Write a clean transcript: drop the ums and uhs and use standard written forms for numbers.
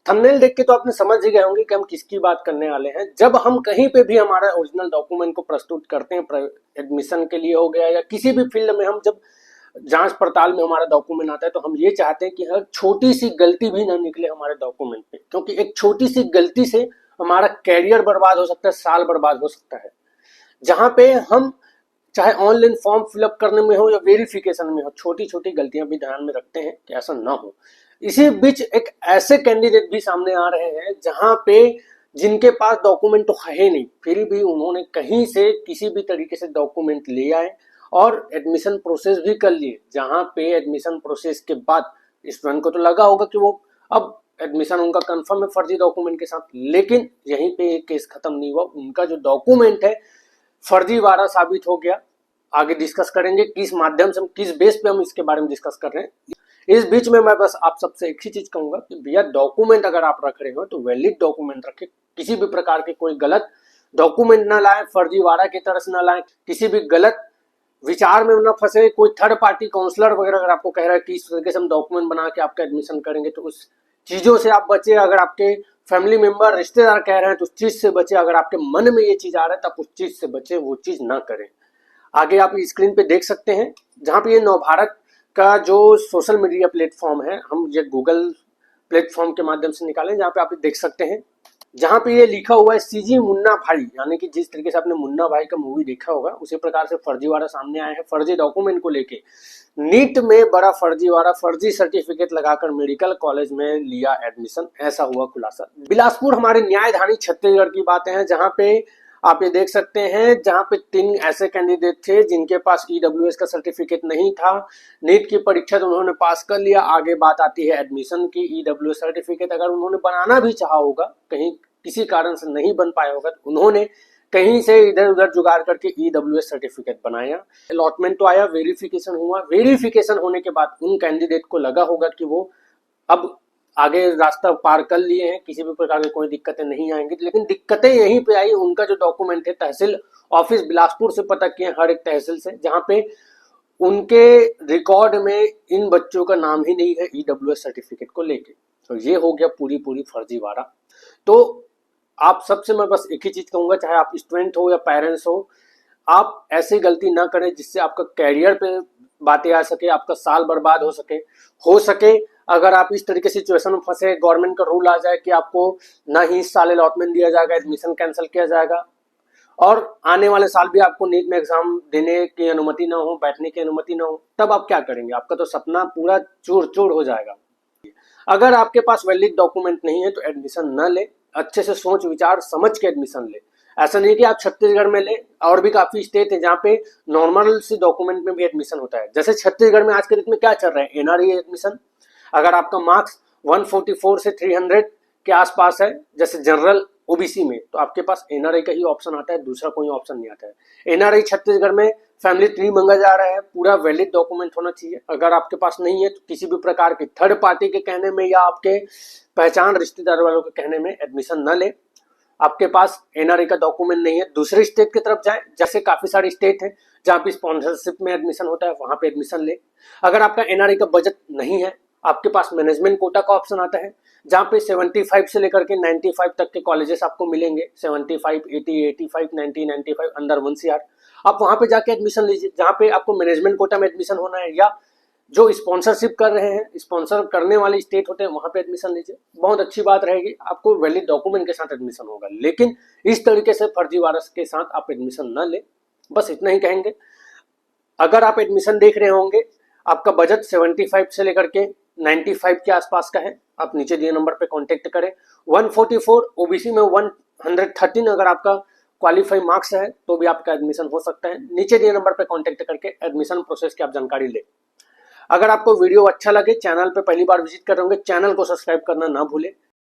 Thumbnail देख के तो आपने समझ ही गए होंगे कि हम किसकी बात करने वाले हैं। जब हम कहीं पे भी हमारा ओरिजिनल डॉक्यूमेंट को प्रस्तुत करते हैं, एडमिशन के लिए हो गया या किसी भी फील्ड में, हम जब जांच पड़ताल में हमारा डॉक्यूमेंट आता है तो हम ये चाहते हैं कि हर छोटी सी गलती भी ना निकले हमारे डॉक्यूमेंट पे, क्योंकि एक छोटी सी गलती से हमारा कैरियर बर्बाद हो सकता है, साल बर्बाद हो सकता है। जहां पे हम चाहे ऑनलाइन फॉर्म फिलअप करने में हो या वेरिफिकेशन में हो, छोटी छोटी गलतियां भी ध्यान में रखते हैं कि ऐसा ना हो। इसी बीच एक ऐसे कैंडिडेट भी सामने आ रहे हैं जहां पे जिनके पास डॉक्यूमेंट तो है ही नहीं, फिर भी उन्होंने कहीं से किसी भी तरीके से डॉक्यूमेंट ले आए और एडमिशन प्रोसेस भी कर लिए। जहां पे एडमिशन प्रोसेस के बाद स्टूडेंट को तो लगा होगा कि वो अब एडमिशन उनका कंफर्म है फर्जी डॉक्यूमेंट के साथ, लेकिन यहीं पे एक केस खत्म नहीं हुआ। उनका जो डॉक्यूमेंट है फर्जीवाड़ा साबित हो गया। आगे डिस्कस करेंगे किस माध्यम से, किस बेस पे हम इसके बारे में डिस्कस कर रहे हैं। इस बीच में मैं बस आप सबसे एक ही चीज कहूंगा कि भैया डॉक्यूमेंट अगर आप रख रहे हो तो वैलिड डॉक्यूमेंट रखें। किसी भी प्रकार के कोई गलत डॉक्यूमेंट ना लाएं, फर्जीवाड़ा की तरह से ना लाएं, किसी भी गलत विचार में ना फंसे। कोई थर्ड पार्टी काउंसलर वगैरह अगर आपको कह रहा है कि इस तरीके से हम डॉक्यूमेंट बना के आपका एडमिशन करेंगे, तो उस चीजों से आप बचे। अगर आपके फैमिली मेंबर, रिश्तेदार कह रहे हैं तो उस चीज से बचे। अगर आपके मन में ये चीज आ रहा है तो आप उस चीज से बचे, वो चीज ना करें। आगे आप स्क्रीन पे देख सकते हैं जहां पे ये नवभारत का जो सोशल मीडिया प्लेटफॉर्म है, हम ये गूगल प्लेटफॉर्म के माध्यम से निकालें, जहां पे आप देख सकते हैं जहां पे ये लिखा हुआ है सीजी मुन्ना भाई, यानी कि जिस तरीके से आपने मुन्ना भाई का मूवी देखा होगा उसी प्रकार से फर्जीवाड़ा सामने आया है। फर्जी डॉक्यूमेंट को लेके नीट में बड़ा फर्जीवाड़ा, फर्जी सर्टिफिकेट लगाकर मेडिकल कॉलेज में लिया एडमिशन, ऐसा हुआ खुलासा। बिलासपुर हमारे न्यायधानी छत्तीसगढ़ की बातें हैं, जहां पे आप ये देख सकते हैं जहां पे 3 ऐसे कैंडिडेट थे जिनके पास ईडब्ल्यूएस का सर्टिफिकेट नहीं था। नीट की परीक्षा तो उन्होंने पास कर लिया। आगे बात आती है एडमिशन की। ईडब्ल्यूएस सर्टिफिकेट अगर उन्होंने बनाना भी चाहा होगा, कहीं किसी कारण से नहीं बन पाया होगा, तो उन्होंने कहीं से इधर उधर जुगाड़ करके ईडब्ल्यूएस सर्टिफिकेट बनाया। अलॉटमेंट तो आया, वेरिफिकेशन हुआ। वेरिफिकेशन होने के बाद उन कैंडिडेट को लगा होगा कि वो अब आगे रास्ता पार कर लिए हैं, किसी भी प्रकार की कोई दिक्कतें नहीं आएंगी। लेकिन दिक्कतें यहीं पे आई, उनका जो डॉक्यूमेंट है तहसील ऑफिस बिलासपुर से पता किए, हर एक तहसील से, जहां पे उनके रिकॉर्ड में इन बच्चों का नाम ही नहीं है ईडब्ल्यूएस सर्टिफिकेट को लेके। तो ये हो गया पूरी फर्जीवाड़ा। तो आप सबसे मैं बस एक ही चीज कहूंगा, चाहे आप स्टूडेंट हो या पेरेंट्स हो, आप ऐसी गलती ना करें जिससे आपका कैरियर पे बातें आ सके, आपका साल बर्बाद हो सके। अगर आप इस तरीके से सिचुएशन में फंसे, गवर्नमेंट का रूल आ जाए कि आपको ना ही इस साल अलॉटमेंट दिया जाएगा, एडमिशन कैंसिल किया जाएगा, और आने वाले साल भी आपको नीट में एग्जाम देने की अनुमति ना हो, बैठने की अनुमति ना हो, तब आप क्या करेंगे? आपका तो सपना पूरा चूर चूर हो जाएगा। अगर आपके पास वैलिड डॉक्यूमेंट नहीं है तो एडमिशन न ले। अच्छे से सोच विचार समझ के एडमिशन ले। ऐसा नहीं कि आप छत्तीसगढ़ में ले, और भी काफी स्टेट है जहाँ पे नॉर्मल सी डॉक्यूमेंट में भी एडमिशन होता है। जैसे छत्तीसगढ़ में आज के डेट में क्या चल रहा है, एनआरई एडमिशन। अगर आपका मार्क्स 144 से 300 के आसपास है, जैसे जनरल ओबीसी में, तो आपके पास एनआरआई का ही ऑप्शन आता है, दूसरा कोई ऑप्शन नहीं आता है। एनआरआई छत्तीसगढ़ में फैमिली ट्री मांगा जा रहा है, पूरा वैलिड डॉक्यूमेंट होना चाहिए। अगर आपके पास नहीं है तो किसी भी प्रकार के थर्ड पार्टी के कहने में या आपके पहचान रिश्तेदार वालों के कहने में एडमिशन न ले। आपके पास एनआरआई का डॉक्यूमेंट नहीं है, दूसरे स्टेट की तरफ जाए। जैसे काफी सारे स्टेट है जहाँ पे स्पॉन्सरशिप में एडमिशन होता है, वहां पे एडमिशन ले। अगर आपका एनआरआई का बजट नहीं है, आपके पास मैनेजमेंट कोटा का ऑप्शन आता है, जहाँ पे 75 से लेकर के 95 तक के कॉलेजेस आपको मिलेंगे। 75, 80, 85, 90, 95 अंडर 1 CR। आप वहां पे जाके एडमिशन लीजिए। जहाँ पे आपको मैनेजमेंट कोटा में एडमिशन होना है, या जो स्पॉन्सरशिप कर रहे हैं, स्पॉन्सर करने वाले स्टेट होते हैं, वहां पे एडमिशन लीजिए। बहुत अच्छी बात रहेगी, आपको वैलिड डॉक्यूमेंट के साथ एडमिशन होगा। लेकिन इस तरीके से फर्जीवाड़ा के साथ आप एडमिशन न ले, बस इतना ही कहेंगे। अगर आप एडमिशन देख रहे होंगे, आपका बजट 75 से लेकर के 95 के आसपास का है, आप नीचे दिए नंबर पे कांटेक्ट करें। 144 ओबीसी में 113 अगर आपका क्वालिफाई मार्क्स है तो भी आपका एडमिशन हो सकता है। नीचे दिए नंबर पे कांटेक्ट करके एडमिशन प्रोसेस की आप जानकारी ले। अगर आपको वीडियो अच्छा लगे, चैनल पे पहली बार विजिट कर रहे होंगे, चैनल को सब्सक्राइब करना ना भूले।